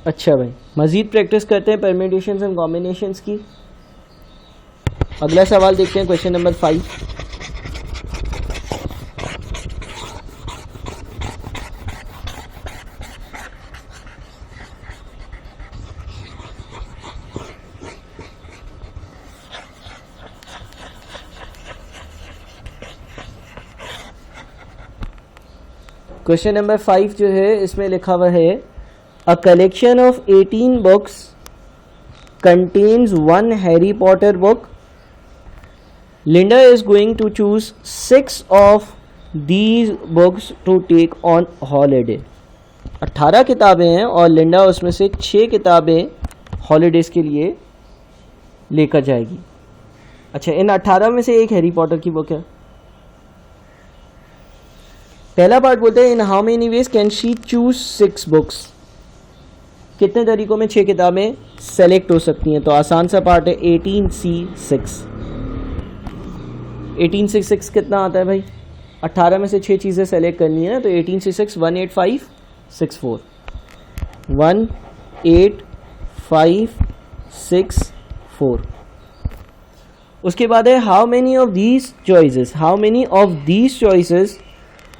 अच्छा भाई, मज़ीद प्रैक्टिस करते हैं परम्यूटेशंस एंड कॉम्बिनेशंस की। अगला सवाल देखते हैं, क्वेश्चन नंबर 5। क्वेश्चन नंबर 5 जो है इसमें लिखा हुआ है, a collection of 18 books contains one Harry Potter book. Linda is going to choose 6 of these books to take on holiday. 18 किताबें हैं और लिंडा उसमें से 6 किताबें हॉलीडेज के लिए लेकर जाएगी। अच्छा, इन 18 में से एक हैरी पॉटर की बुक है। पहला पार्ट बोलते हैं, in how many ways can she choose 6 books. कितने तरीकों में 6 किताबें सेलेक्ट हो सकती हैं। तो आसान सा पार्ट है 18C6। 18C6 कितना आता है भाई? 18 में से 6 चीज़ें सेलेक्ट करनी है ना, तो 18C6 18564 18564। उसके बाद है how many of these choices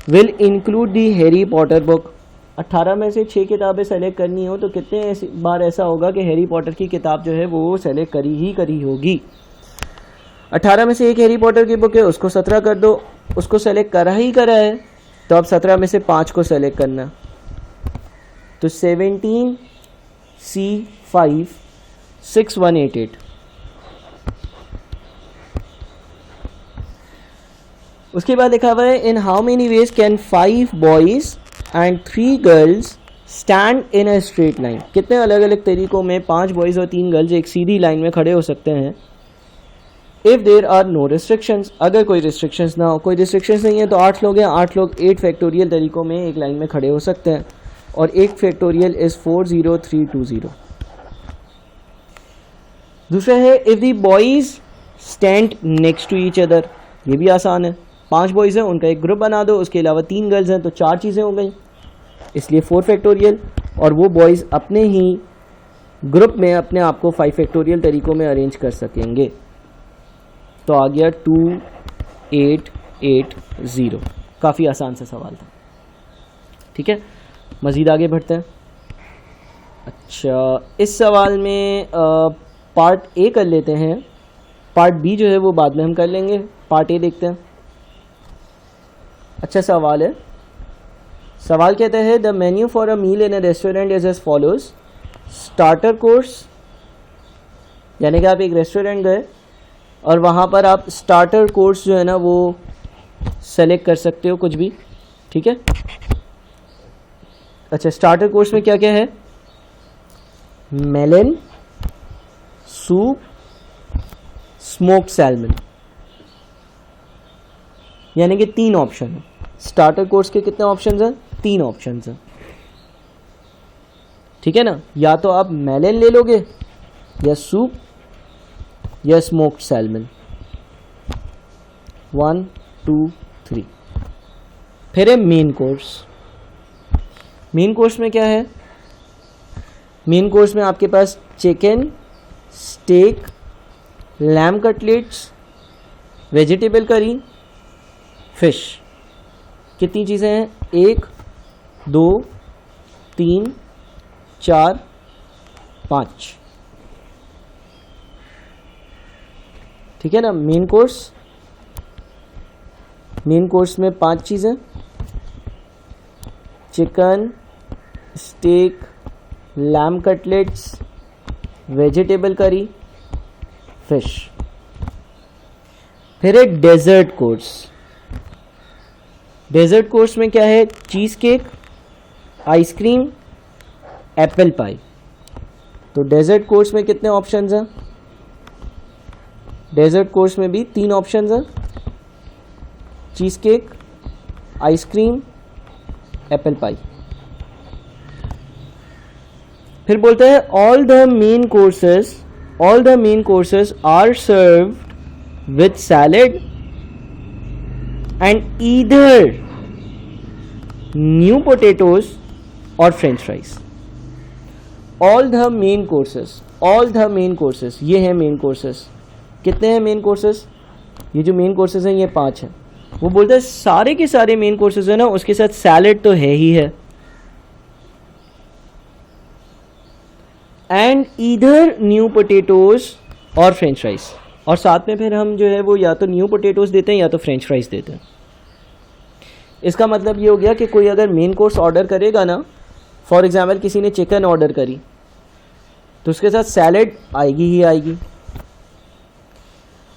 will include the Harry Potter book. 18 में से 6 किताबें सेलेक्ट करनी हो तो कितने बार ऐसा होगा कि हैरी पॉटर की किताब जो है वो सेलेक्ट करी होगी। 18 में से एक हैरी पॉटर की बुक है, उसको 17 कर दो, उसको सेलेक्ट करा है, तो अब 17 में से 5 को सेलेक्ट करना, तो 17C5 6188। उसके बाद लिखा हुआ है, in how many ways can 5 boys and 3 girls stand in a straight line. कितने अलग अलग तरीकों में 5 बॉयज़ और 3 गर्ल्स एक सीधी लाइन में खड़े हो सकते हैं। If there are no restrictions, अगर कोई रिस्ट्रिक्शंस ना हो, कोई रिस्ट्रिक्शंस नहीं है तो 8 लोग हैं, 8 लोग 8 फैक्टोरियल तरीकों में एक लाइन में खड़े हो सकते हैं, और 1 फैक्टोरियल इज़ 40320। दूसरा है, if the boys stand next to each other. ये भी आसान है, 5 बॉयज़ हैं, उनका एक ग्रुप बना दो, उसके अलावा 3 गर्ल्स हैं, तो 4 चीज़ें हो गई, इसलिए 4 फैक्टोरियल, और वो बॉयज़ अपने ही ग्रुप में अपने आप को 5 फैक्टोरियल तरीकों में अरेंज कर सकेंगे। तो आ गया 2880। काफ़ी आसान सा सवाल था। ठीक है, मज़ीद आगे बढ़ते हैं। अच्छा, इस सवाल में पार्ट ए कर लेते हैं, पार्ट बी जो है वो बाद में हम कर लेंगे। पार्ट ए देखते हैं। अच्छा सवाल है, सवाल कहता है, the menu for a meal in a restaurant is as follows. Starter course, यानी कि आप एक रेस्टोरेंट गए और वहाँ पर आप स्टार्टर कोर्स जो है ना वो सेलेक्ट कर सकते हो, कुछ भी। ठीक है। अच्छा, स्टार्टर कोर्स में क्या क्या है? मेलन सूप, स्मोक्ड सैल्मन, यानी कि 3 ऑप्शन है। स्टार्टर कोर्स के कितने ऑप्शंस हैं? 3 ऑप्शंस हैं। ठीक है ना, या तो आप मेलन ले लोगे, या सूप, या स्मोक्ड सैल्मन। 1 2 3। फिर है मेन कोर्स। मेन कोर्स में क्या है? मेन कोर्स में आपके पास chicken, steak, lamb cutlets, vegetable curry, fish. कितनी चीज़ें हैं? 1 2 3 4 5। ठीक है ना। मेन कोर्स में 5 चीज़ें, chicken, steak, lamb cutlets, vegetable curry, fish. फिर है डेजर्ट कोर्स। डेजर्ट कोर्स में क्या है? Cheese cake, ice cream, apple pie. तो डेजर्ट कोर्स में कितने ऑप्शंस हैं? डेजर्ट कोर्स में भी 3 ऑप्शंस हैं, cheese cake, ice cream, apple pie. फिर बोलते हैं, all the main courses are served with salad and either new potatoes or french fries. All the main courses, all the main courses, ये हैं main courses. कितने हैं main courses? ये जो main courses हैं ये 5 हैं। वो बोलता है सारे के सारे मेन कोर्सेज है ना, उसके साथ सैलेड तो है ही है, and either new potatoes or french fries, और साथ में फिर हम जो है वो या तो न्यू पोटैटोज देते हैं या तो फ्रेंच फ्राइज देते हैं। इसका मतलब ये हो गया कि कोई अगर मेन कोर्स ऑर्डर करेगा ना, फॉर एग्जाम्पल किसी ने चिकन ऑर्डर करी तो उसके साथ सैलेड आएगी ही आएगी,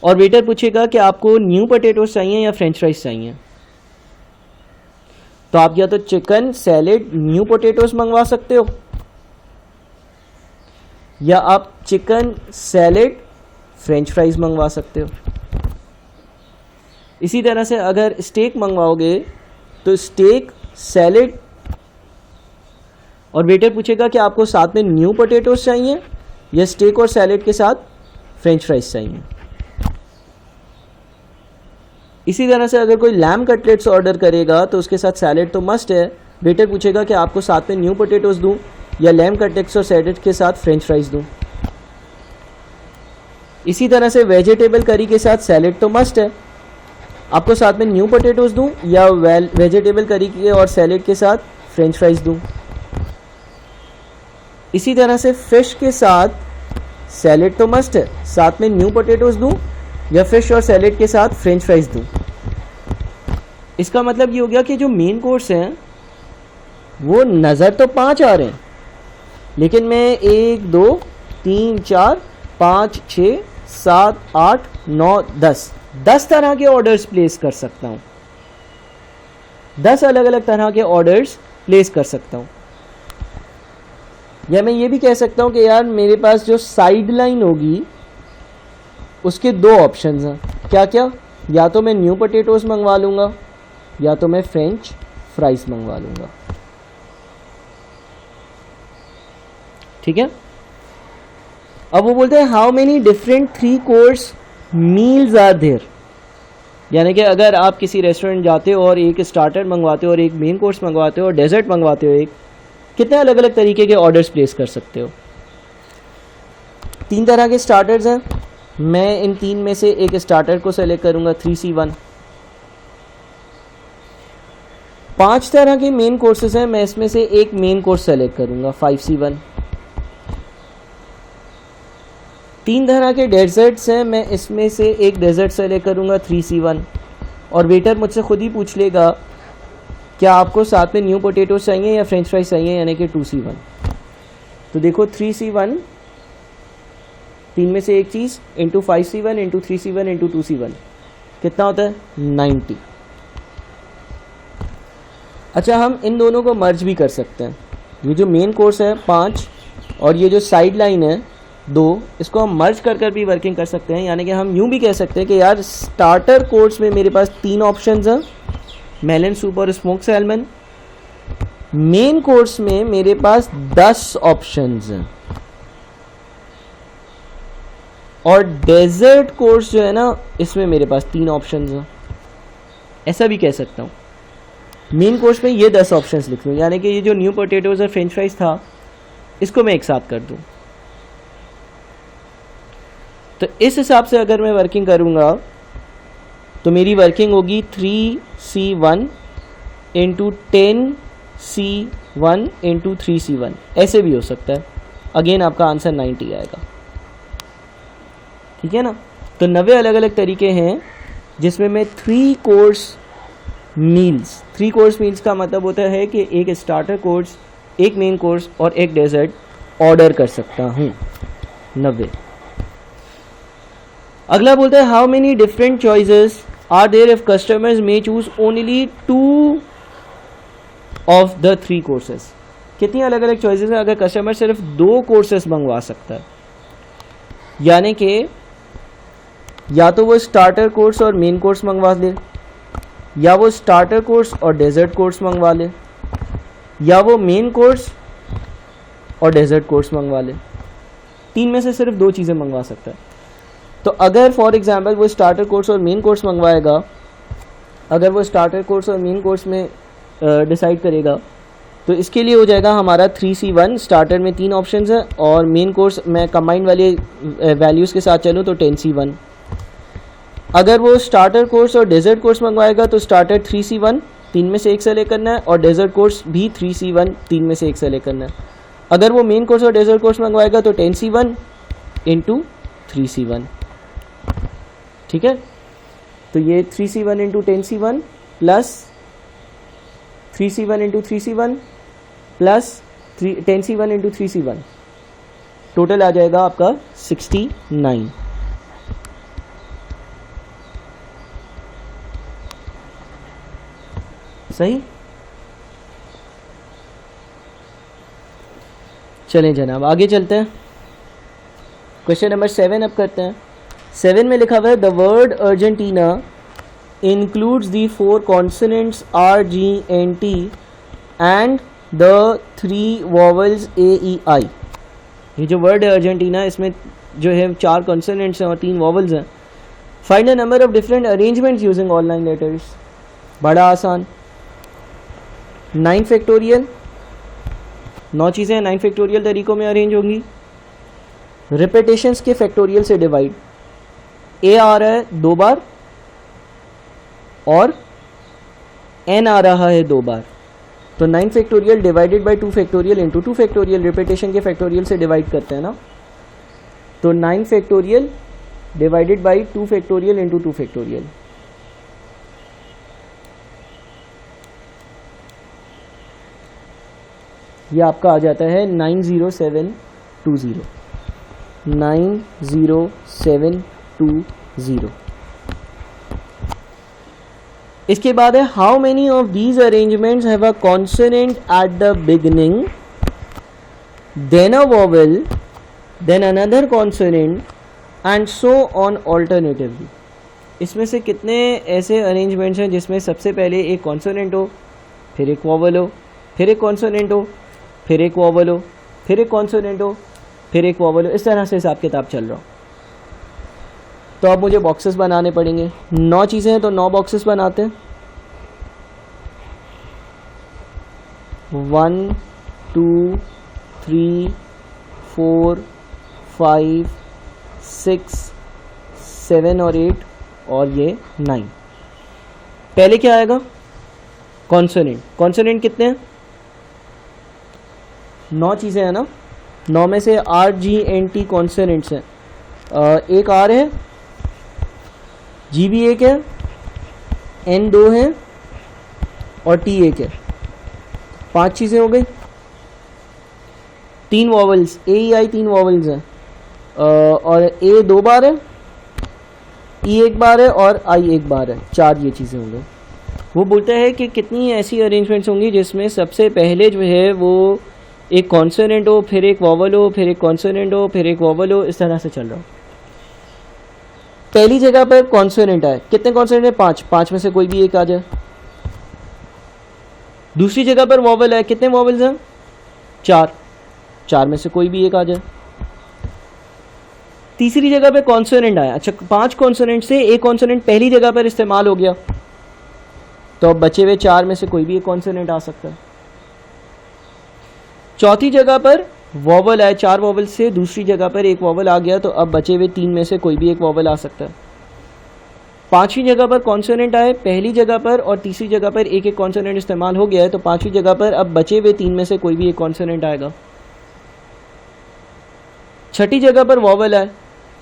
और वेटर पूछेगा कि आपको न्यू पोटैटोज चाहिए या फ्रेंच फ्राइज चाहिए, तो आप या तो चिकन सैलेड न्यू पोटैटोज मंगवा सकते हो, या आप चिकन सैलेड फ्रेंच फ्राइज मंगवा सकते हो। इसी तरह से अगर स्टेक मंगवाओगे तो स्टेक सैलेड, और वेटर पूछेगा कि आपको साथ में न्यू पोटैटोज चाहिए या स्टेक और सैलेड के साथ फ्रेंच फ्राइज चाहिए। इसी तरह से अगर कोई लैम कटलेट्स ऑर्डर करेगा तो उसके साथ सैलेड तो मस्ट है, वेटर पूछेगा कि आपको साथ में न्यू पोटैटोज दूं या लैम कटलेट्स और सैलेड के साथ फ्रेंच फ्राइज दूं। इसी तरह से वेजिटेबल करी के साथ सैलेड तो मस्ट है, आपको साथ में न्यू पोटैटोज दूं या वेजिटेबल करी के और सैलेड के साथ फ्रेंच फ्राइज दूं। इसी तरह से फिश के साथ सैलेड तो मस्ट है, साथ में न्यू पोटैटोज दूं या फिश और सैलेड के साथ फ्रेंच फ्राइज दूं। इसका मतलब ये हो गया कि जो मेन कोर्स हैं वो नज़र तो 5 आ रहे हैं, लेकिन मैं 1 2 3 4 5 6 7 8 9 10 तरह के ऑर्डर्स प्लेस कर सकता हूँ, 10 अलग अलग तरह के ऑर्डर्स प्लेस कर सकता हूँ। या मैं ये भी कह सकता हूँ कि यार मेरे पास जो साइड लाइन होगी उसके 2 ऑप्शंस हैं, क्या क्या? या तो मैं न्यू पोटैटोज मंगवा लूँगा या तो मैं फ्रेंच फ्राइज मंगवा लूँगा। ठीक है। अब वो बोलते हैं how many different 3 course meals are there, यानी कि अगर आप किसी रेस्टोरेंट जाते हो और एक स्टार्टर मंगवाते हो और एक मेन कोर्स मंगवाते हो और डेजर्ट मंगवाते हो, एक कितने अलग अलग तरीके के ऑर्डर्स प्लेस कर सकते हो? 3 तरह के स्टार्टर्स हैं, मैं इन 3 में से एक स्टार्टर को सेलेक्ट करूंगा 3C1। 5 तरह के मेन कोर्सेज हैं, मैं इसमें से एक मेन कोर्स सेलेक्ट करूंगा 5C1। 3 तरह के डेजर्ट्स हैं, मैं इसमें से एक डेजर्ट सेलेक्ट करूंगा 3C1, और वेटर मुझसे खुद ही पूछ लेगा क्या आपको साथ में न्यू पोटैटोज चाहिए या फ्रेंच फ्राइज चाहिए, यानी कि 2C1। तो देखो 3C1, 3 में से एक चीज़ into 5C1 into 3C1 into 2C1 कितना होता है? 90। अच्छा, हम इन दोनों को मर्ज भी कर सकते हैं। ये जो मेन कोर्स है 5 और ये जो साइड लाइन है 2, इसको हम मर्ज कर भी वर्किंग कर सकते हैं। यानी कि हम यूँ भी कह सकते हैं कि यार स्टार्टर कोर्स में मेरे पास 3 ऑप्शंस हैं, मेलन सूप और स्मोक सैल्मन। मेन कोर्स में मेरे पास 10 ऑप्शंस हैं, और डेजर्ट कोर्स जो है ना इसमें मेरे पास 3 ऑप्शंस हैं। ऐसा भी कह सकता हूँ, मेन कोर्स में ये 10 ऑप्शंस लिख दूँ, यानी कि ये जो new potatoes or french fries था इसको मैं एक साथ कर दूँ। तो इस हिसाब से अगर मैं वर्किंग करूँगा तो मेरी वर्किंग होगी 3C1 into 10C1 into 3C1। ऐसे भी हो सकता है, अगेन आपका आंसर 90 आएगा। ठीक है ना। तो 90 अलग अलग तरीके हैं जिसमें मैं 3 कोर्स मील्स का मतलब होता है कि एक स्टार्टर कोर्स, एक मेन कोर्स और एक डेजर्ट ऑर्डर कर सकता हूँ। 90। अगला बोलता है how many different choices are there if customers may choose only 2 of the 3 courses. कितनी अलग अलग चॉइसेस हैं अगर कस्टमर सिर्फ 2 कोर्सेज मंगवा सकता है, यानी कि या तो वो स्टार्टर कोर्स और मेन कोर्स मंगवा ले, या वो स्टार्टर कोर्स और डेजर्ट कोर्स मंगवा ले, या वो मेन कोर्स और डेजर्ट कोर्स मंगवा ले। 3 में से सिर्फ 2 चीज़ें मंगवा सकता है। तो अगर फॉर एग्जांपल वो स्टार्टर कोर्स और मेन कोर्स मंगवाएगा, अगर वो स्टार्टर कोर्स और मेन कोर्स में डिसाइड करेगा तो इसके लिए हो जाएगा हमारा 3C1। स्टार्टर में 3 ऑप्शंस हैं और मेन कोर्स मैं कंबाइंड वाले वैल्यूज़ के साथ चलूँ तो 10C1। अगर वो स्टार्टर कोर्स और डेजर्ट कोर्स मंगवाएगा तो स्टार्टर 3C1 3 में से एक सेलेक्ट करना है और डेजर्ट कोर्स भी 3C1 3 में से एक सेलेक्ट करना है। अगर वो मेन कोर्स और डेजर्ट कोर्स मंगवाएगा तो 10C1 इंटू 3C1। ठीक है, तो ये 3C1 into 10C1 plus 3C1 into 3C1 plus 10C1 into 3C1, total आ जाएगा आपका 69। सही। चलें जनाब आगे चलते हैं। क्वेश्चन नंबर 7 अब करते हैं। 7 में लिखा हुआ है the word Argentina includes the 4 consonants R, G, N, T and the 3 vowels A, E, I। ये जो वर्ड है अर्जेंटीना, इसमें जो है 4 कॉन्सोनेंट्स हैं और 3 वॉवल्स हैं। Find the number of different arrangements using online letters. बड़ा आसान, 9 फैक्टोरियल, 9 चीज़ें 9 फैक्टोरियल तरीक़ों में अरेंज होंगी। रिपीटेशंस के फैक्टोरियल से डिवाइड, ए आ रहा है 2 बार और n आ रहा है 2 बार, तो 9 factorial divided by 2 factorial into 2 factorial, repetition के फैक्टोरियल से डिवाइड करते हैं ना, तो 9 factorial divided by 2 factorial into 2 factorial. ये आपका आ जाता है 90720, 90720। इसके बाद है how many of these arrangements have a consonant at the beginning, then a vowel, then another consonant and so on alternatively. इसमें से कितने ऐसे अरेंजमेंट्स हैं जिसमें सबसे पहले एक कॉन्सोनेंट हो, फिर एक वोवेल हो, फिर एक कॉन्सोनेंट हो, फिर एक वोवेल हो, फिर एक कॉन्सोनेंट हो, फिर एक वोवेल हो। इस तरह से हिसाब किताब चल रहा हो। तो अब मुझे बॉक्सेस बनाने पड़ेंगे। 9 चीज़ें हैं तो 9 बॉक्सेस बनाते हैं। 1 2 3 4 5 6 7 और 8 और ये 9। पहले क्या आएगा? कॉन्सोनेंट। कॉन्सोनेंट कितने हैं? 9 चीज़ें हैं ना, 9 में से R, G, N, T consonants हैं। एक R है, G भी एक है, N 2 है और T 1 है। 5 चीज़ें हो गई। 3 vowels, A, E, I 3 vowels हैं और A 2 बार है, E 1 बार है और I 1 बार है। 4 ये चीज़ें हो गई। वो बोलता है कि कितनी ऐसी अरेंजमेंट्स होंगी जिसमें सबसे पहले जो है वो एक कॉन्सोनेंट हो, फिर एक वॉवल हो, फिर एक कॉन्सोनेंट हो, फिर एक वॉवल हो, इस तरह से चल रहा हो। पहली जगह पर कॉन्सोनेंट आए, कितने कॉन्सोनेंट है? 5, 5 में से कोई भी एक आ जाए। दूसरी जगह पर वॉवल है, कितने वॉवल्स हैं? 4, 4 में से कोई भी एक आ जाए। तीसरी जगह पे कॉन्सोनेंट आया, अच्छा 5 कॉन्सोनेंट से एक कॉन्सोनेंट पहली जगह पर इस्तेमाल हो गया, तो अब बचे हुए 4 में से कोई भी एक कॉन्सोनेंट आ सकता है। चौथी जगह पर वॉवल आए, 4 वॉवल से दूसरी जगह पर एक वॉवल आ गया, तो अब बचे हुए 3 में से कोई भी एक वॉवल आ सकता है। 5वीं जगह पर कॉन्सोनेंट आए, पहली जगह पर और तीसरी जगह पर एक एक कॉन्सोनेंट इस्तेमाल हो गया है, तो 5वीं जगह पर अब बचे हुए 3 में से कोई भी एक कॉन्सोनेंट आएगा। छठी जगह पर वॉवल आए,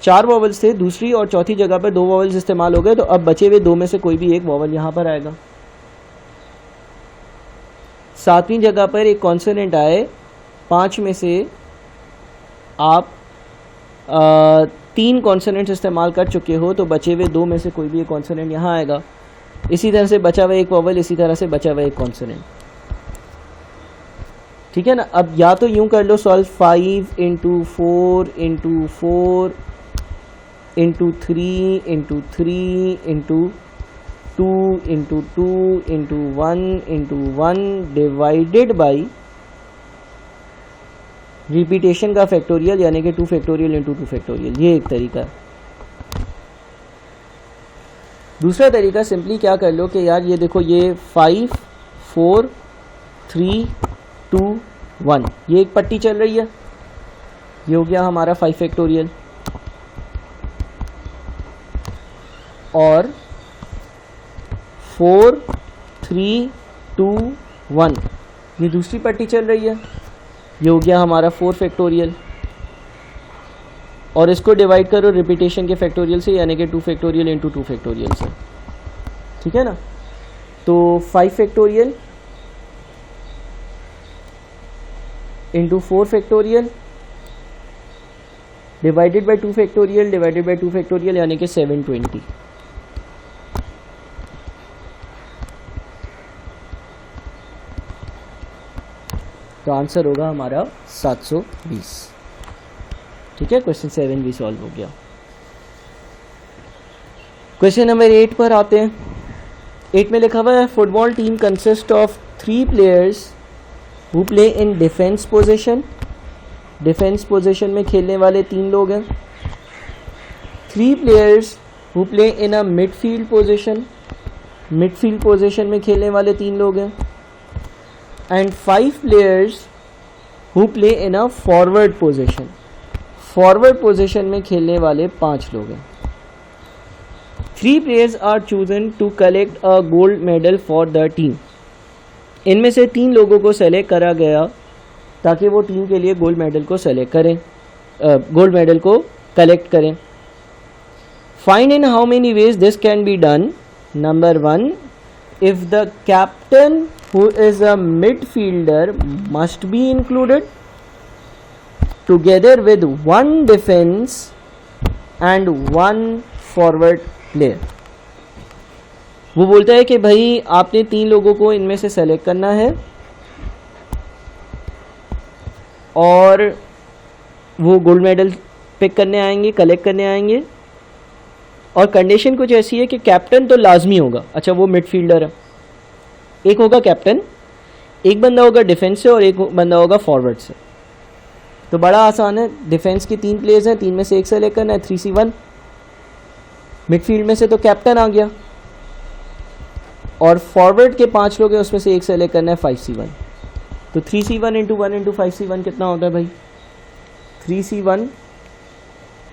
4 वॉवल से दूसरी और चौथी जगह पर 2 वॉवल्स इस्तेमाल हो गए, तो अब बचे हुए 2 में से कोई भी एक वॉवल यहाँ पर आएगा। 7वीं जगह पर एक कॉन्सोनेंट आए, 5 में से आप 3 कॉन्सोनेंट्स इस्तेमाल कर चुके हो, तो बचे हुए 2 में से कोई भी एक कॉन्सोनेंट यहाँ आएगा। इसी तरह से बचा हुआ एक वॉवल, इसी तरह से बचा हुआ एक कॉन्सोनेंट। ठीक है ना। अब या तो यूँ कर लो सॉल्व, 5 × 4 × 4 × 3 × 3 × 2 × 2 × 1 × 1 डिवाइडेड बाई रिपीटेशन का फैक्टोरियल, यानी कि 2 फैक्टोरियल इंटू 2 फैक्टोरियल। ये एक तरीका है। दूसरा तरीका सिंपली क्या कर लो कि यार ये देखो, ये 5 4 3 2 1, ये एक पट्टी चल रही है, ये हो गया हमारा 5 फैक्टोरियल। और 4 3 2 1, ये दूसरी पट्टी चल रही है, ये हो गया हमारा 4 फैक्टोरियल। और इसको डिवाइड करो रिपीटेशन के फैक्टोरियल से, यानी कि 2 फैक्टोरियल इंटू 2 फैक्टोरियल से, ठीक है ना। तो 5 factorial into 4 factorial divided by 2 factorial divided by 2 factorial, यानी कि 720। तो आंसर होगा हमारा 720, ठीक है। क्वेश्चन 7 भी सॉल्व हो गया। क्वेश्चन नंबर 8 पर आते हैं। 8 में लिखा हुआ है football team consist of 3 players who play in defence position. Defence position में खेलने वाले 3 लोग हैं। 3 players who play in a midfield position. Midfield position में खेलने वाले 3 लोग हैं। And 5 players who play in a forward position. Forward position में खेलने वाले 5 लोग हैं। 3 players are chosen to collect a gold medal for the team। इनमें से 3 लोगों को सेलेक्ट करा गया ताकि वो टीम के लिए गोल्ड मेडल को सेलेक्ट करें, गोल्ड मेडल को कलेक्ट करें। Find in how many ways this can be done. Number 1, if the captain who is a midfielder must be included together with 1 defence and 1 forward player. वो बोलता है कि भाई आपने 3 लोगों को इनमें से सेलेक्ट करना है और वो गोल्ड मेडल पिक करने आएंगे, कलेक्ट करने आएंगे। और कंडीशन कुछ ऐसी है कि कैप्टन तो लाजमी होगा। अच्छा, वो मिडफील्डर है, एक होगा कैप्टन, एक बंदा होगा डिफेंस से और एक बंदा होगा फॉरवर्ड से। तो बड़ा आसान है, डिफेंस की 3 प्लेयर्स हैं, 3 में से एक सेलेक्ट करना है, 3C1। मिडफील्ड में से तो कैप्टन आ गया और फॉरवर्ड के 5 लोग हैं, उसमें से एक सेलेक्ट करना है, 5C1। तो 3C1 इंटू 1 इंटू 5C1 कितना होता है भाई? 3C1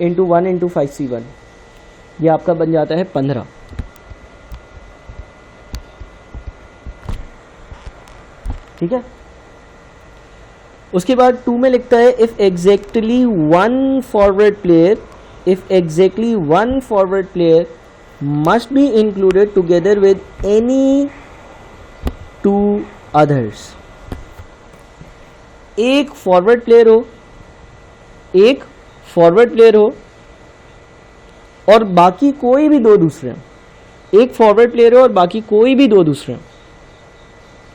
इंटू 1 इंटू 5C1, ये आपका बन जाता है 15। ठीक है। उसके बाद 2 में लिखता है if exactly 1 forward player, if exactly 1 forward player must be included together with any 2 others। एक फॉरवर्ड प्लेयर हो, एक फॉरवर्ड प्लेयर हो और बाकी कोई भी 2 दूसरे हैं। एक फॉरवर्ड प्लेयर हो और बाकी कोई भी 2 दूसरे हैं।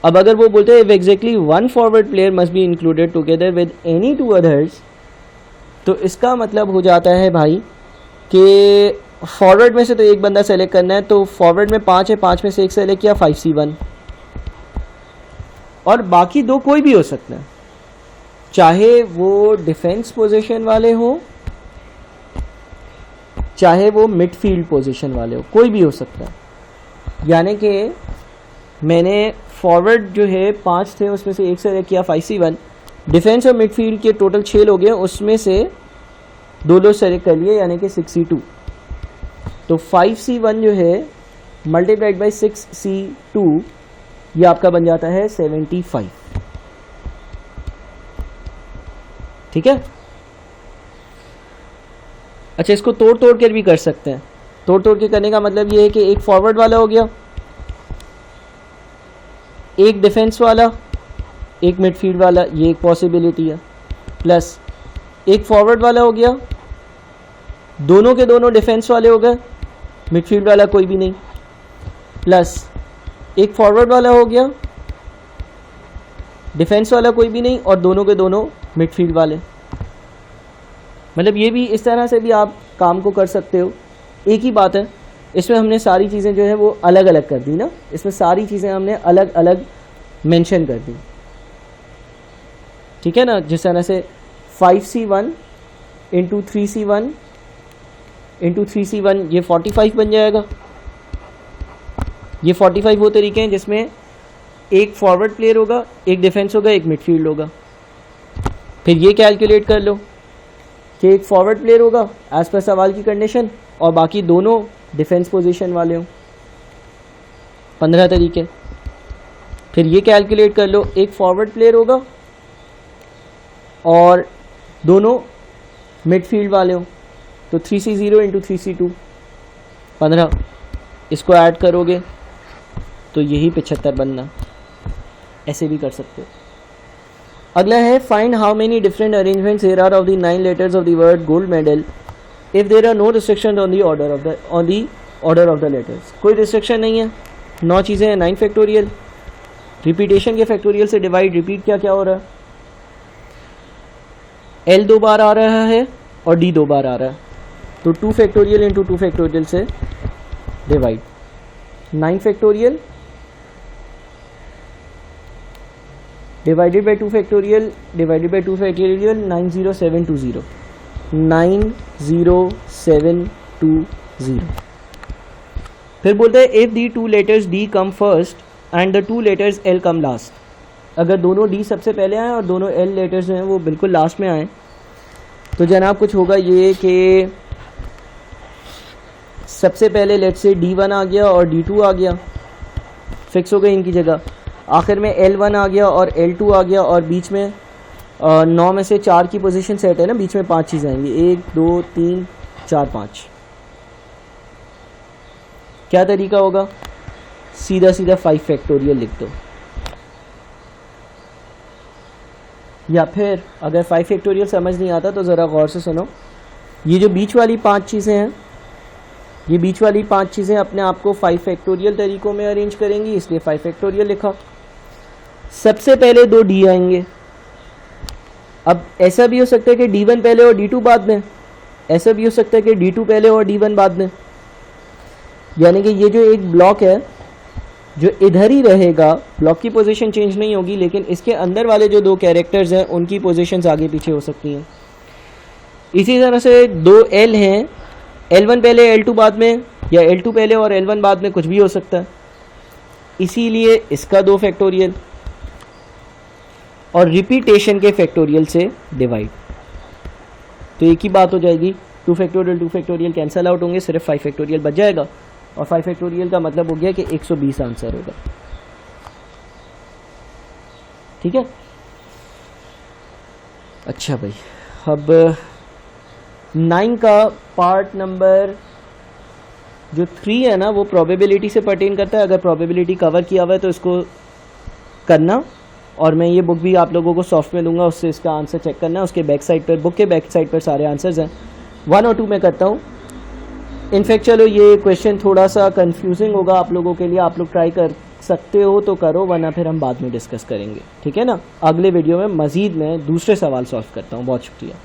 अब अगर वो बोलते हैं if exactly 1 forward player must be included together with any 2 others, तो इसका मतलब हो जाता है भाई कि फॉरवर्ड में से तो एक बंदा सेलेक्ट करना है। तो फॉरवर्ड में 5 है, 5 में से एक सेलेक्ट किया, 5C1। और बाकी 2 कोई भी हो सकता है, चाहे वो डिफेंस पोजीशन वाले हो चाहे वो मिडफील्ड पोजीशन वाले हो, कोई भी हो सकता है। यानी कि मैंने फॉरवर्ड जो है 5 थे, उसमें से एक सेलेक्ट किया, 5C1। डिफेंस और मिडफील्ड के टोटल 6 लोग हैं, उसमें से 2 लोग सेलेक्ट कर लिए, यानी कि 6C2। तो 5C1 जो है मल्टीप्लाइड बाई 6C2, ये आपका बन जाता है 75। ठीक है। अच्छा, इसको तोड़ तोड़ कर भी कर सकते हैं। तोड़ तोड़ के करने का मतलब ये है कि एक फॉरवर्ड वाला हो गया, एक डिफेंस वाला, एक मिडफील्ड वाला, ये एक पॉसिबिलिटी है। प्लस एक फॉरवर्ड वाला हो गया, दोनों के दोनों डिफेंस वाले हो गए, मिडफील्ड वाला कोई भी नहीं। प्लस एक फॉरवर्ड वाला हो गया, डिफेंस वाला कोई भी नहीं और दोनों के दोनों मिडफील्ड वाले। मतलब ये भी इस तरह से भी आप काम को कर सकते हो। एक ही बात है, इसमें हमने सारी चीज़ें जो है वो अलग अलग कर दी ना, इसमें सारी चीज़ें हमने अलग अलग मेंशन कर दी। ठीक है ना। जिस तरह से 5C1 into 3C1 into 3C1, ये 45 बन जाएगा। ये 45 वो तरीके हैं जिसमें एक फॉरवर्ड प्लेयर होगा, एक डिफेंस होगा, एक मिडफील्ड होगा। फिर ये कैलकुलेट कर लो कि एक फॉरवर्ड प्लेयर होगा एज पर सवाल की कंडीशन और बाकी दोनों डिफेंस पोजीशन वाले हों। 15 तरीके। फिर ये कैलकुलेट कर लो एक फॉरवर्ड प्लेयर होगा और दोनों मिडफील्ड वाले हों, तो 3C0 इंटू 3C2 15। इसको ऐड करोगे तो यही 75 बनना। ऐसे भी कर सकते हो। अगला है find how many different arrangements there are of the 9 letters of the word gold medal if there are no restriction on the order of the letters. कोई रिस्ट्रिक्शन नहीं है, 9 चीज़ें हैं, 9 फैक्टोरियल। रिपीटेशन के फैक्टोरियल से डिवाइड, रिपीट क्या क्या हो रहा है, L 2 बार आ रहा है और D 2 बार आ रहा है, तो 2 फैक्टोरियल इंटू 2 फैक्टोरियल से divide. 9 factorial divided by 2 factorial divided by 2 factorial 90720 90720। फिर बोलते हैं if the 2 letters D come first and the 2 letters L come last. अगर दोनों D सबसे पहले आए और दोनों L लेटर्स जो हैं वो बिल्कुल लास्ट में आए, तो जनाब कुछ होगा ये कि सबसे पहले लेट से D1 आ गया और D2 आ गया, फिक्स हो गई इनकी जगह। आखिर में L1 आ गया और L2 आ गया और बीच में 9 में से 4 की पोजीशन सेट है ना, बीच में 5 चीज़ें आएंगी, 1 2 3 4 5। क्या तरीका होगा, सीधा सीधा 5 फैक्टोरियल लिख दो, या फिर अगर 5 फैक्टोरियल समझ नहीं आता तो ज़रा गौर से सुनो। ये जो बीच वाली 5 चीज़ें हैं, ये बीच वाली 5 चीज़ें अपने आप को 5 फैक्टोरियल तरीक़ों में अरेंज करेंगी, इसलिए 5 फैक्टोरियल लिखा। सबसे पहले 2 D आएंगे। अब ऐसा भी हो सकता है कि D1 पहले और D2 बाद में, ऐसा भी हो सकता है कि D2 पहले और D1 बाद में। यानी कि ये जो एक ब्लॉक है जो इधर ही रहेगा, ब्लॉक की पोजीशन चेंज नहीं होगी, लेकिन इसके अंदर वाले जो 2 कैरेक्टर्स हैं उनकी पोजीशंस आगे पीछे हो सकती हैं। इसी तरह से 2 L हैं, L1 पहले L2 बाद में, या L2 पहले और L1 बाद में, कुछ भी हो सकता है, इसीलिए इसका 2 फैक्टोरियल और रिपीटेशन के फैक्टोरियल से डिवाइड। तो एक ही बात हो जाएगी, 2 फैक्टोरियल कैंसल आउट होंगे, सिर्फ 5 फैक्टोरियल बच जाएगा। और 5 फैक्टोरियल का मतलब हो गया कि 120 आंसर होगा। ठीक है, अच्छा भाई, अब 9 का पार्ट नंबर जो 3 है ना, वो प्रोबेबिलिटी से पर्टेन करता है। अगर प्रोबेबिलिटी कवर किया हुआ है तो इसको करना, और मैं ये बुक भी आप लोगों को सॉफ्ट में दूंगा, उससे इसका आंसर चेक करना। उसके बैक साइड पर, बुक के बैक साइड पर सारे आंसर्स हैं। 1 और 2 में करता हूँ। इनफैक्ट चलो ये क्वेश्चन थोड़ा सा कंफ्यूजिंग होगा आप लोगों के लिए, आप लोग ट्राई कर सकते हो तो करो, वरना फिर हम बाद में डिस्कस करेंगे। ठीक है ना, अगले वीडियो में मज़ीद मैं दूसरे सवाल सॉल्व करता हूँ। बहुत शुक्रिया।